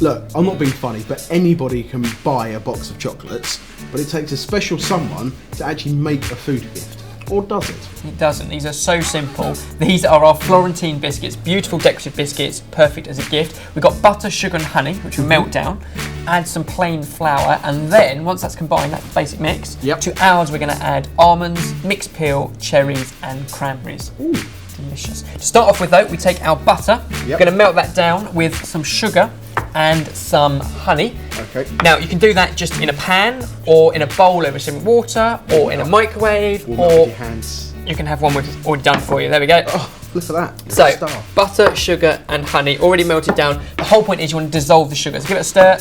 Look, I'm not being funny, but anybody can buy a box of chocolates, but it takes a special someone to actually make a food gift. Or does it? It doesn't. These are so simple. These are our Florentine biscuits, beautiful decorative biscuits, perfect as a gift. We've got butter, sugar and honey, which we melt down, add some plain flour, and then once that's combined, that basic mix, to ours we're going to add almonds, mixed peel, cherries and cranberries. Ooh. Delicious. To start off with though, we take our butter, we're going to melt that down with some sugar and some honey. Okay. Now you can do that just in a pan or in a bowl over some water or in a microwave or or with your hands. You can have one we've already done for you. There we go. Oh, look at that. So butter, sugar and honey already melted down. The whole point is you want to dissolve the sugar. So give it a stir.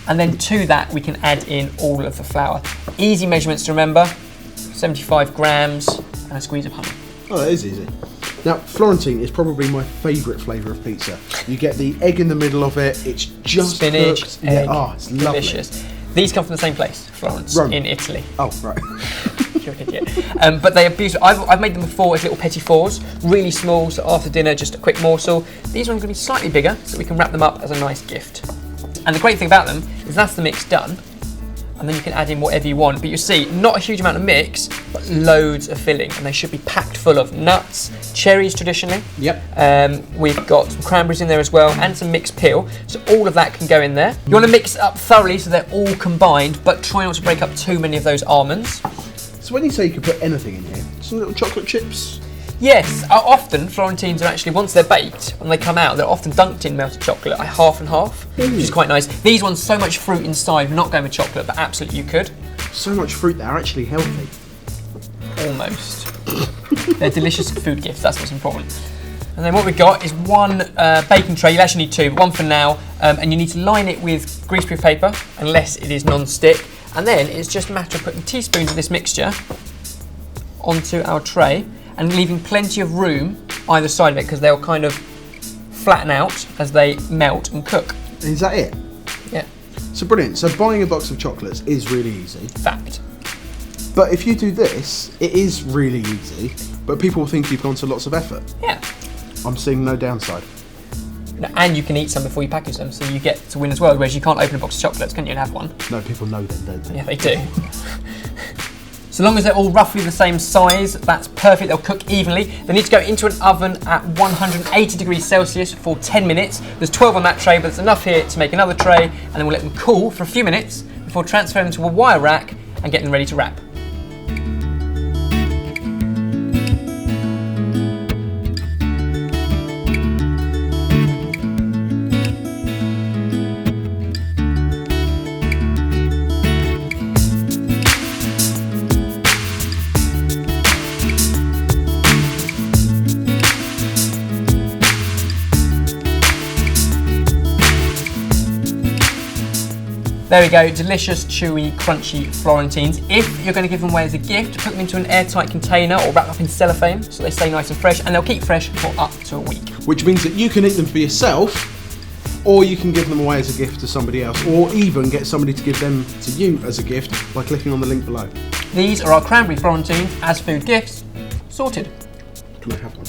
And then to that we can add in all of the flour. Easy measurements to remember. 75 grams and a squeeze of honey. Oh, that is easy. Now, Florentine is probably my favourite flavour of pizza. You get the egg in the middle of it, it's just spinach, cooked. egg, it's lovely. delicious. These come from the same place, Florence, Rome. in Italy. Oh, right. You're an idiot. But they are beautiful. I've made them before as little petit fours, really small, so after dinner, just a quick morsel. These ones are going to be slightly bigger, so we can wrap them up as a nice gift. And the great thing about them is that's the mix done, and then you can add in whatever you want. But you see, not a huge amount of mix, but loads of filling, and they should be packed full of nuts, cherries traditionally. Yep. We've got some cranberries in there as well, and some mixed peel. So all of that can go in there. You want to mix it up thoroughly so they're all combined, but try not to break up too many of those almonds. So when you say you can put anything in here, some little chocolate chips? Yes, often Florentines are actually, once they're baked, when they come out, they're often dunked in melted chocolate, like half and half, which is quite nice. These ones, so much fruit inside, we're not going with chocolate, but absolutely you could. So much fruit that are actually healthy. Almost. They're delicious food gifts, that's what's important. And then what we've got is one baking tray. You'll actually need two, but one for now, and you need to line it with greaseproof paper, unless it is non-stick. And then it's just a matter of putting teaspoons of this mixture onto our tray, and leaving plenty of room either side of it because they'll kind of flatten out as they melt and cook. Is that it? Yeah. So brilliant. So buying a box of chocolates is really easy. Fact. But if you do this, it is really easy, but people will think you've gone to lots of effort. Yeah. I'm seeing no downside. And you can eat some before you package them, so you get to win as well, whereas you can't open a box of chocolates, can you, and have one? No, people know them, don't they? Yeah, they do. So long as they're all roughly the same size, that's perfect, they'll cook evenly. They need to go into an oven at 180 degrees Celsius for 10 minutes. There's 12 on that tray, but there's enough here to make another tray, and then we'll let them cool for a few minutes before transferring them to a wire rack and getting them ready to wrap. There we go, delicious, chewy, crunchy Florentines. If you're going to give them away as a gift, put them into an airtight container or wrap up in cellophane so they stay nice and fresh, and they'll keep fresh for up to a week. Which means that you can eat them for yourself, or you can give them away as a gift to somebody else, or even get somebody to give them to you as a gift by clicking on the link below. These are our Cranberry Florentines as food gifts. Sorted. Can I have one?